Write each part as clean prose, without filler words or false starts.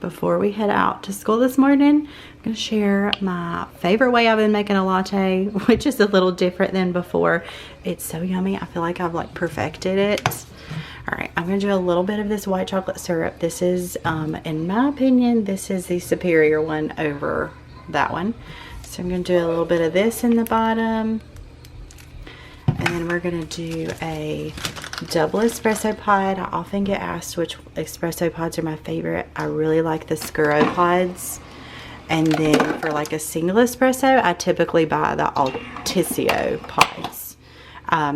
before we head out to school this morning, I'm gonna share my favorite way I've been making a latte, which is a little different than before. It's so yummy. I feel like I've like perfected it. All right, I'm gonna do a little bit of this white chocolate syrup. This is, in my opinion, this is the superior one over that one. So I'm gonna do a little bit of this in the bottom. And then we're gonna do a double espresso pod. I often get asked which espresso pods are my favorite. I really like the Scuro pods. And then for like a single espresso, I typically buy the Altisio pods.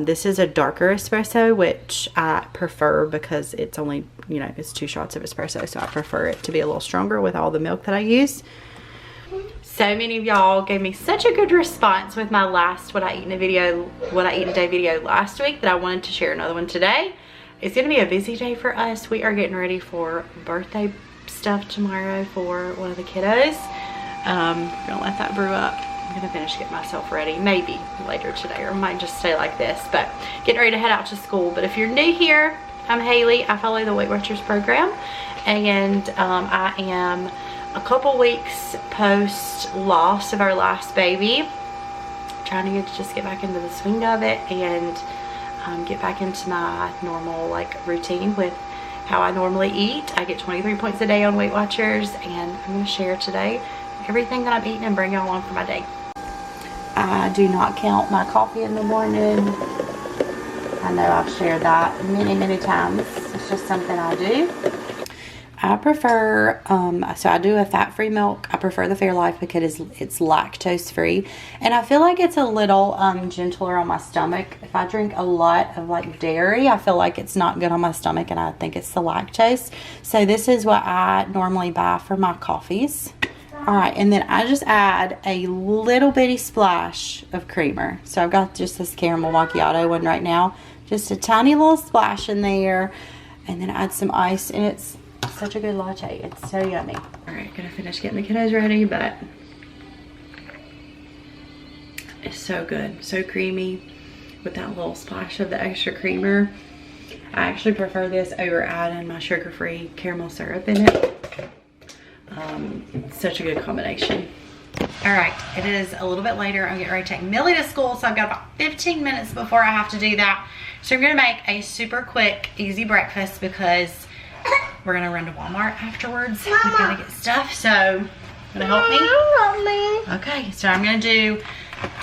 This is a darker espresso, which I prefer because it's only, you know, it's 2 shots of espresso. So I prefer it to be a little stronger with all the milk that I use. So many of y'all gave me such a good response with my last what I eat in a day video last week that I wanted to share another one today. It's gonna be a busy day for us. We are getting ready for birthday stuff tomorrow for one of the kiddos. We're gonna let that brew up. I'm gonna finish getting myself ready, maybe later today, or I might just stay like this, but getting ready to head out to school. But if you're new here, I'm Haley. I follow the Weight Watchers program, and I am a couple weeks post loss of our last baby, trying to just get back into the swing of it and get back into my normal like routine with how I normally eat. I get 23 points a day on Weight Watchers, and I'm going to share today everything that I'm eating and bring y'all along for my day. I do not count my coffee in the morning. I know I've shared that many times. It's just something I do. I prefer, so I do a fat-free milk. I prefer the Fairlife because it's lactose-free. And I feel like it's a little gentler on my stomach. If I drink a lot of like dairy, I feel like it's not good on my stomach, and I think it's the lactose. So this is what I normally buy for my coffees. All right, and then I just add a little bitty splash of creamer. So I've got just this caramel macchiato one right now. Just a tiny little splash in there, and then add some ice, and it's such a good latte. It's so yummy. All right, gonna finish getting the kiddos ready, but it's so good, so creamy with that little splash of the extra creamer. I actually prefer this over adding my sugar-free caramel syrup in it. Such a good combination. All right, it is a little bit later. I'm getting ready to take Millie to school, so I've got about 15 minutes before I have to do that. So I'm gonna make a super quick, easy breakfast because we're gonna run to Walmart afterwards. Mama. We've gotta get stuff, so gonna help me? Help me. Okay, so I'm gonna do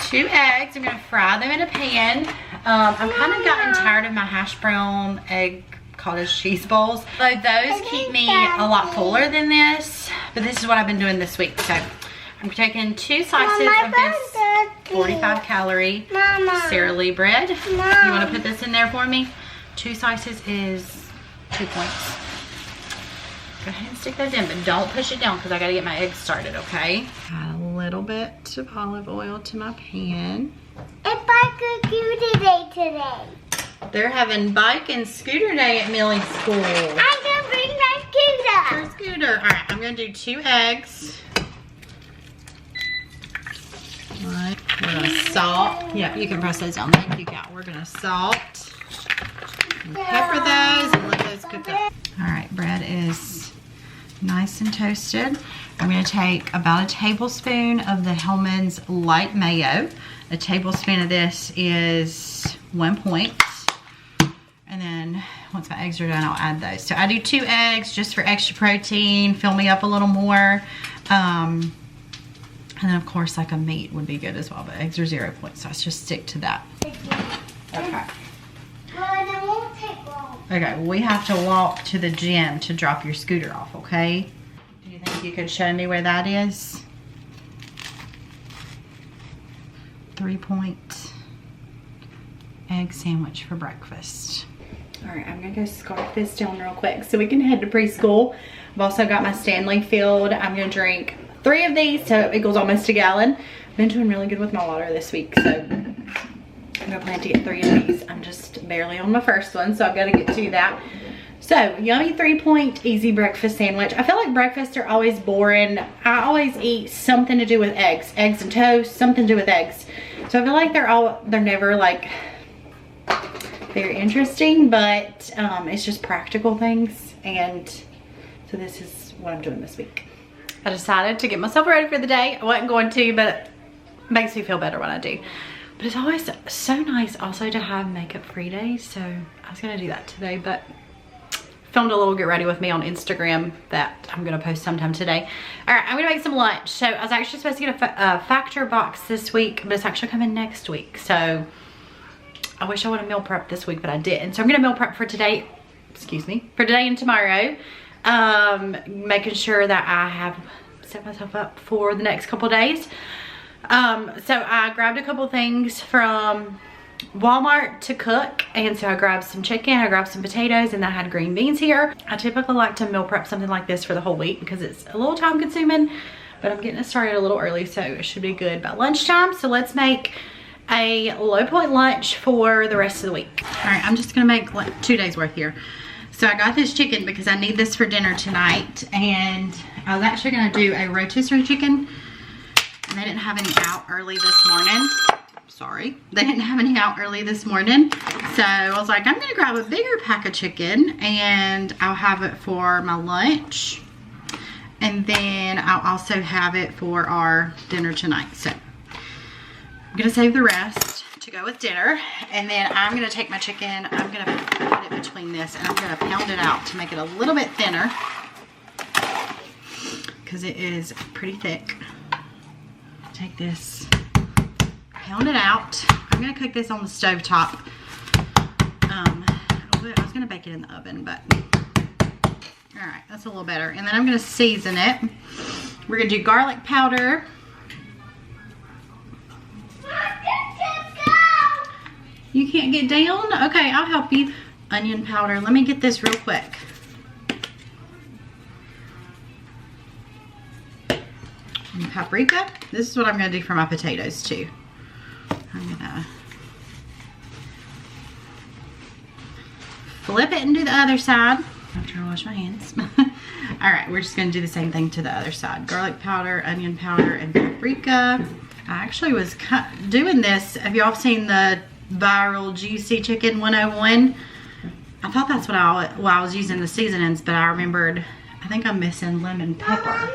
2 eggs. I'm gonna fry them in a pan. I'm kind of gotten tired of my hash brown egg cottage cheese bowls. So those keep me a lot fuller than this, but this is what I've been doing this week. So I'm taking 2 slices of this 45 calorie Sara Lee bread. You wanna put this in there for me? 2 slices is 2 points. Go ahead and stick those in, but don't push it down because I gotta get my eggs started, okay? Add a little bit of olive oil to my pan. It's bike and scooter day today. They're having bike and scooter day at Millie's school. I'm gonna bring my scooter. Your scooter. All right, I'm gonna do 2 eggs. All right, we're gonna salt. Yeah, you can press those down. Thank you, Cal. We're gonna salt and pepper those and let those cook up. All right, bread is nice and toasted. I'm going to take about a tablespoon of the Hellmann's light mayo. A tablespoon of this is 1 point. And then once my eggs are done, I'll add those. So I do 2 eggs just for extra protein, fill me up a little more. And then of course like a meat would be good as well, but eggs are 0 points, so let's just stick to that. Okay. Well, it won't take long. Okay, we have to walk to the gym to drop your scooter off, okay? Do you think you could show me where that is? 3 point egg sandwich for breakfast. All right, I'm gonna go scarf this down real quick so we can head to preschool. I've also got my Stanley filled. I'm gonna drink 3 of these, so it goes almost a gallon. I've been doing really good with my water this week, so I'm gonna plan to get 3 of these. I'm just barely on my first one, so I've got to get to that. So, yummy 3 point easy breakfast sandwich. I feel like breakfasts are always boring. I always eat something to do with eggs. Eggs and toast, something to do with eggs. So I feel like they're never like very interesting, but it's just practical things. And so So this is what I'm doing this week. I decided to get myself ready for the day. I wasn't going to, but it makes me feel better when I do. But it's always so nice also to have makeup free days. So I was gonna do that today, but filmed a little get ready with me on Instagram that I'm gonna post sometime today. All right, I'm gonna make some lunch. So I was actually supposed to get a Factor box this week, but it's actually coming next week. So I wish I would have meal prepped this week, but I didn't. So I'm gonna meal prep for today, excuse me, for today and tomorrow. Making sure that I have set myself up for the next couple days. So I grabbed a couple things from Walmart to cook, and so I grabbed some chicken, I grabbed some potatoes, and I had green beans here. I typically like to meal prep something like this for the whole week because it's a little time consuming, but I'm getting it started a little early, so it should be good by lunchtime. So let's make a low point lunch for the rest of the week. All right, I'm just gonna make like 2 days worth here. So I got this chicken because I need this for dinner tonight, and I was actually gonna do a rotisserie chicken, and they didn't have any out early this morning. Sorry, they didn't have any out early this morning. So I was like, I'm gonna grab a bigger pack of chicken and I'll have it for my lunch. And then I'll also have it for our dinner tonight. So I'm gonna save the rest to go with dinner. And then I'm gonna take my chicken, I'm gonna put it between this, and I'm gonna pound it out to make it a little bit thinner because it is pretty thick. Take this, pound it out. I'm gonna cook this on the stove top. I was gonna bake it in the oven, but all right, that's a little better. And then I'm gonna season it. We're gonna do garlic powder. You can't get down? Okay, I'll help you. Onion powder. Let me get this real quick. And paprika. This is what I'm gonna do for my potatoes too. I'm gonna flip it and do the other side. After I wash my hands. All right, we're just gonna do the same thing to the other side. Garlic powder, onion powder, and paprika. I actually was doing this. Have y'all seen the viral Juicy Chicken 101? I thought that's what I was using the seasonings, but I remembered, I think I'm missing lemon pepper.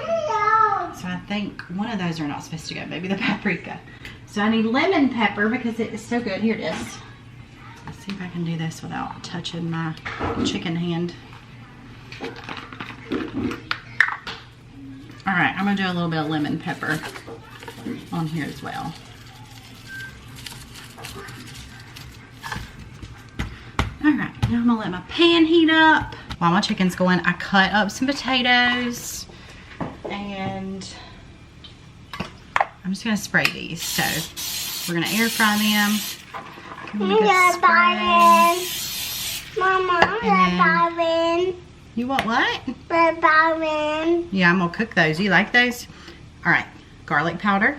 So I think one of those are not supposed to go, maybe the paprika. So I need lemon pepper because it is so good. Here it is. Let's see if I can do this without touching my chicken hand. All right, I'm gonna do a little bit of lemon pepper on here as well. All right, now I'm gonna let my pan heat up. While my chicken's going, I cut up some potatoes, and I'm just gonna spray these. So we're gonna air fry them. Mama, you want what? red. Yeah, I'm gonna cook those. You like those? All right, garlic powder.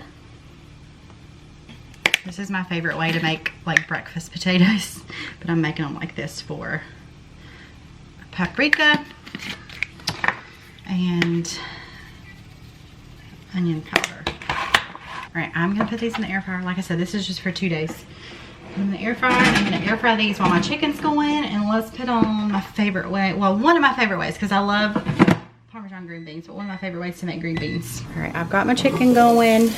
This is my favorite way to make like breakfast potatoes, but I'm making them like this for paprika and onion powder. All right, I'm gonna put these in the air fryer. Like I said, this is just for 2 days. In the air fryer, I'm gonna air fry these while my chicken's going, and let's put on my favorite way. Well, one of my favorite ways, because I love Parmesan green beans, but one of my favorite ways to make green beans. All right, I've got my chicken going.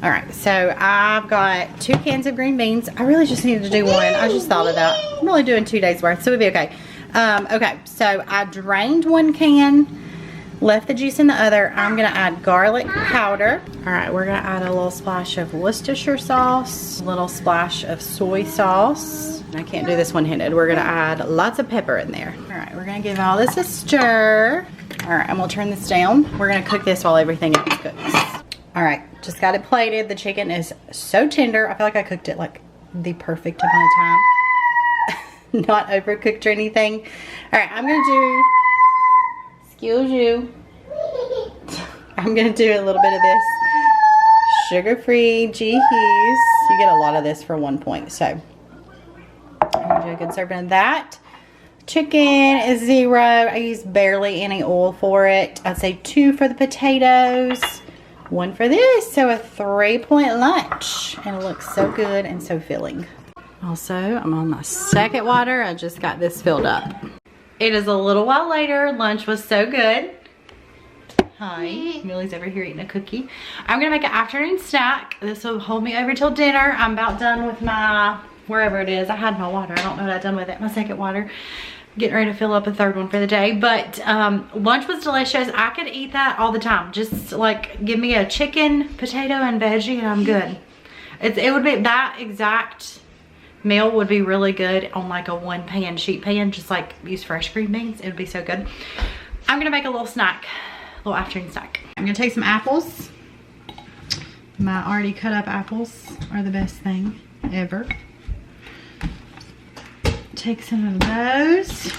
All right, so I've got 2 cans of green beans. I really just needed to do one. I just thought of that. I'm only doing 2 days worth, so it'll be okay. Okay, so I drained 1 can, left the juice in the other. I'm gonna add garlic powder. All right, we're gonna add a little splash of Worcestershire sauce, a little splash of soy sauce. I can't do this one-handed. We're gonna add lots of pepper in there. All right, we're gonna give all this a stir. All right, I'm gonna turn this down. We're gonna cook this while everything else cooks. All right, just got it plated. The chicken is so tender. I feel like I cooked it like the perfect amount of time. Not overcooked or anything. All right, I'm gonna do, excuse you. I'm gonna do a little bit of this sugar-free Geehees. You get a lot of this for 1 point, so I'm gonna do a good serving of that. Chicken is 0. I use barely any oil for it. I'd say 2 for the potatoes, 1 for this, so a 3-point lunch, and it looks so good and so filling. Also, I'm on my second water. I just got this filled up. It is a little while later. Lunch was so good. Hi, Millie's over here eating a cookie. I'm gonna make an afternoon snack. This will hold me over till dinner. I'm about done with my, wherever it is. I had my water. I don't know what I've done with it. My second water. Getting ready to fill up a third one for the day. But lunch was delicious. I could eat that all the time. Just like give me a chicken, potato, and veggie and I'm good. It would be, that exact meal would be really good on like a one pan sheet pan. Just like use fresh green beans. It would be so good. I'm gonna make a little snack. Little afternoon snack. I'm gonna take some apples. My already cut up apples are the best thing ever. Take some of those.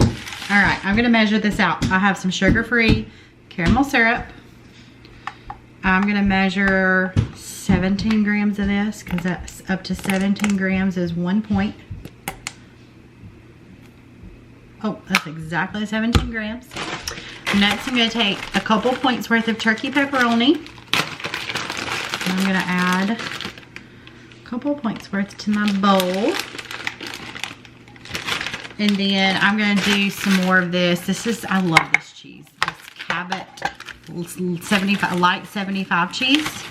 All right, I'm gonna measure this out. I have some sugar-free caramel syrup. I'm gonna measure 17 grams of this because that's up to 17 grams is 1 point. Oh, that's exactly 17 grams. Next, I'm gonna take a couple points worth of turkey pepperoni. I'm gonna add a couple points worth to my bowl. And then I'm gonna do some more of this. This is, I love this cheese. This Cabot 75, light 75 cheese.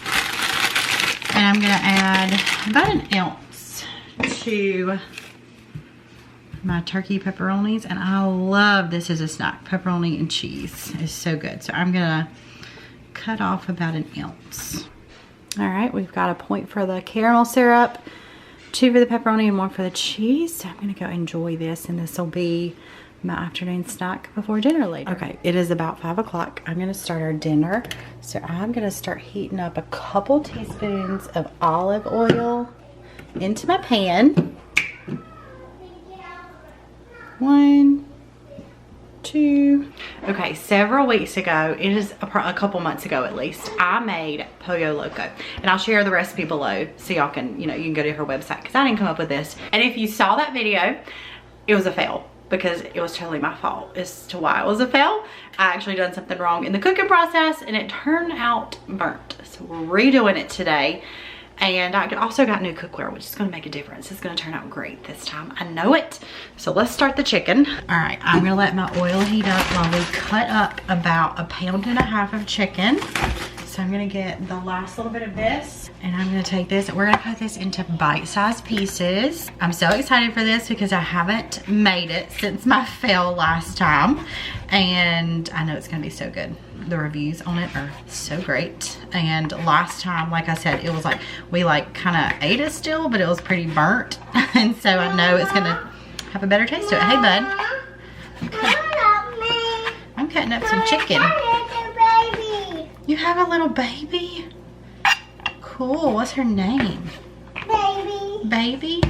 And I'm gonna add about an ounce to my turkey pepperonis. And I love this as a snack. Pepperoni and cheese is so good. So I'm gonna cut off about an ounce. All right, we've got a point for the caramel syrup, 2 for the pepperoni and 1 for the cheese. So I'm gonna go enjoy this and this will be my afternoon snack before dinner later. Okay, it is about 5 o'clock. I'm gonna start our dinner. So I'm gonna start heating up a couple teaspoons of olive oil into my pan. 1, 2. Okay, several weeks ago, it is a couple months ago at least, I made pollo loco. And I'll share the recipe below so y'all can, you can go to her website because I didn't come up with this. And if you saw that video, it was a fail because it was totally my fault as to why it was a fail. I actually done something wrong in the cooking process and it turned out burnt. So we're redoing it today. And I also got new cookware, which is gonna make a difference. It's gonna turn out great this time. I know it. So let's start the chicken. All right, I'm gonna let my oil heat up while we cut up about 1.5 pounds of chicken. So I'm gonna get the last little bit of this and I'm gonna take this. We're gonna cut this into bite-sized pieces. I'm so excited for this because I haven't made it since my fail last time. And I know it's gonna be so good. The reviews on it are so great. And last time, like I said, it was like, we like kind of ate it still, but it was pretty burnt. And so I know it's gonna have a better taste to it. Hey, bud. Okay. I'm cutting up some chicken. You have a little baby? Cool, what's her name? Baby. Baby?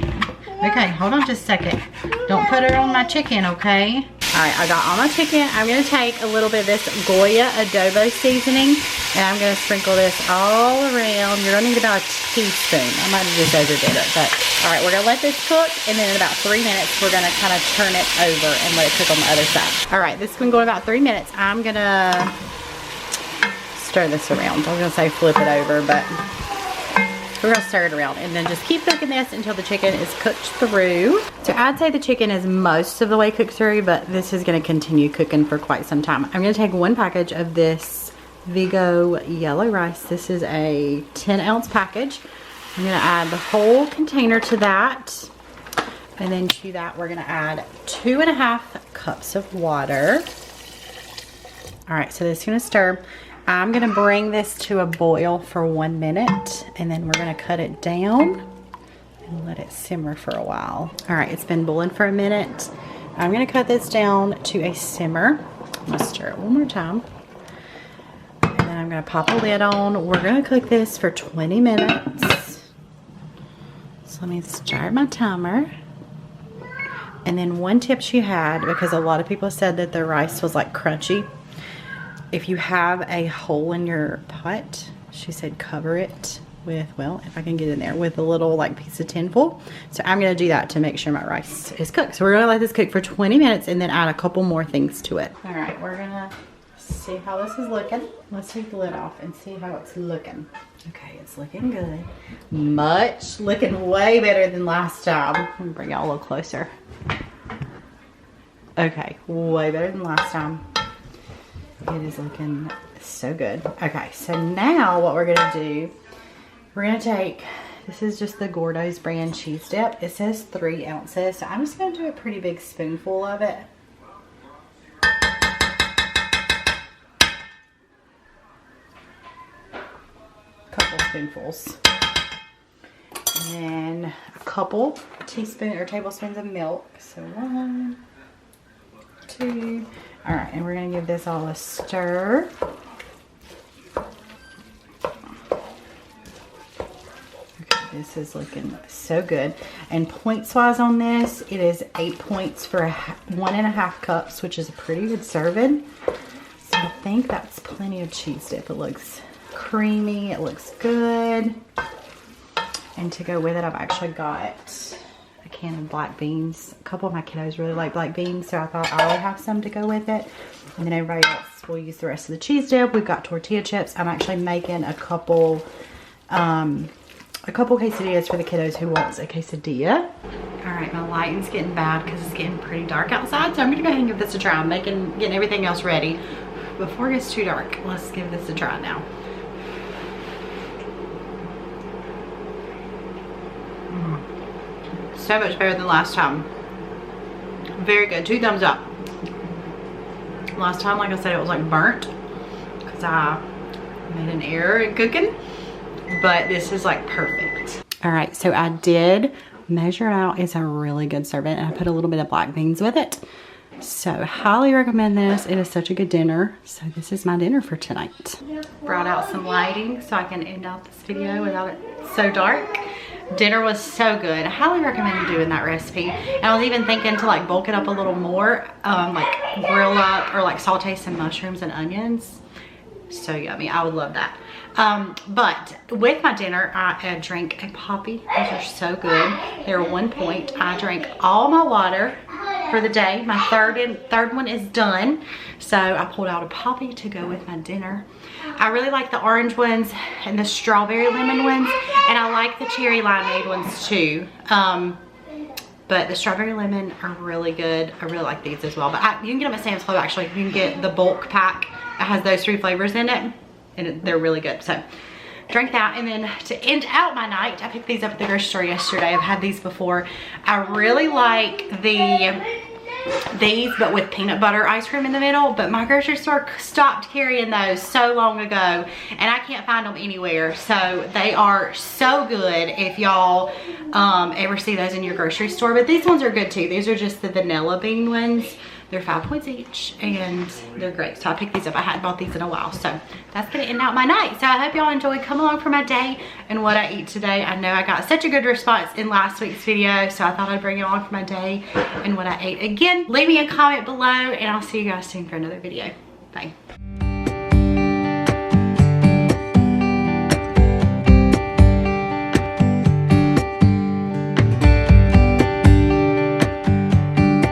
Okay, hold on just a second. Don't put her on my chicken, okay? All right, I got all my chicken. I'm gonna take a little bit of this Goya adobo seasoning and I'm gonna sprinkle this all around. You're gonna need about a teaspoon. I might have just overdid it, but all right, we're gonna let this cook and then in about 3 minutes, we're gonna kind of turn it over and let it cook on the other side. All right, this has been going about 3 minutes. I'm gonna stir this around. I was gonna say flip it over, but we're gonna stir it around and then just keep cooking this until the chicken is cooked through. So I'd say the chicken is most of the way cooked through, but this is gonna continue cooking for quite some time. I'm gonna take 1 package of this Vigo yellow rice. This is a 10-ounce package. I'm gonna add the whole container to that. And then to that, we're gonna add 2.5 cups of water. All right, so this is gonna stir. I'm gonna bring this to a boil for 1 minute and then we're gonna cut it down and let it simmer for a while. All right, it's been boiling for a minute. I'm gonna cut this down to a simmer. I'm gonna stir it one more time. And then I'm gonna pop a lid on. We're gonna cook this for 20 minutes. So let me start my timer. And then one tip she had, because a lot of people said that the rice was like crunchy. If you have a hole in your pot, she said cover it with, well, if I can get in there, with a little like piece of tin foil. So I'm gonna do that to make sure my rice is cooked. So we're gonna let this cook for 20 minutes and then add a couple more things to it. All right, we're gonna see how this is looking. Let's take the lid off and see how it's looking. Okay, it's looking good. Looking way better than last time. Let me bring y'all a little closer. Okay, way better than last time. It is looking so good. Okay, so now what we're gonna do, we're gonna take, this is just the Gordo's brand cheese dip. It says 3 ounces, so I'm just gonna do a pretty big spoonful of it. Couple spoonfuls. And then a couple teaspoons or tablespoons of milk. So 1, 2. All right, and we're gonna give this all a stir. Okay, this is looking so good. And points wise on this, it is 8 points for 1.5 cups, which is a pretty good serving. So I think that's plenty of cheese dip. It looks creamy, it looks good. And to go with it, I've actually got a can of black beans. A couple of my kiddos really like black beans, so I thought I would have some to go with it. And then everybody else will use the rest of the cheese dip. We've got tortilla chips. I'm actually making a couple quesadillas for the kiddos who wants a quesadilla. All right, my lighting's getting bad because it's getting pretty dark outside, so I'm gonna go ahead and give this a try. I'm getting everything else ready before it gets too dark. Let's give this a try now. So much better than last time. Very good. 2 thumbs up. Last time, like I said, it was like burnt because I made an error in cooking, but this is like perfect. All right, so I did measure it out. It's a really good serving, and I put a little bit of black beans with it. So highly recommend this. It is such a good dinner. So this is my dinner for tonight. Brought out some lighting so I can end out this video without it so dark. Dinner was so good. I highly recommend doing that recipe. And I was even thinking to like bulk it up a little more, like grill up or like saute some mushrooms and onions. So yummy. I would love that. But with my dinner, I drank a Poppy. These are so good. They're 1 point. I drank all my water for the day. My third one is done. So I pulled out a Poppy to go with my dinner. I really like the orange ones and the strawberry lemon ones, and I like the cherry limeade ones too. But the strawberry lemon are really good. I really like these as well. But you can get them at Sam's Club actually. You can get the bulk pack that has those 3 flavors in it, and they're really good. So drank that, and then to end out my night, I picked these up at the grocery store yesterday. I've had these before. I really like these but with peanut butter ice cream in the middle, but my grocery store stopped carrying those so long ago, and I can't find them anywhere. So they are so good if y'all ever see those in your grocery store. But these ones are good too. These are just the vanilla bean ones. They're 5 points each, and they're great. So I picked these up. I hadn't bought these in a while. So that's gonna end out my night. So I hope y'all enjoyed coming along for my day and what I eat today. I know I got such a good response in last week's video, so I thought I'd bring you along for my day and what I ate. Again, leave me a comment below, and I'll see you guys soon for another video. Bye.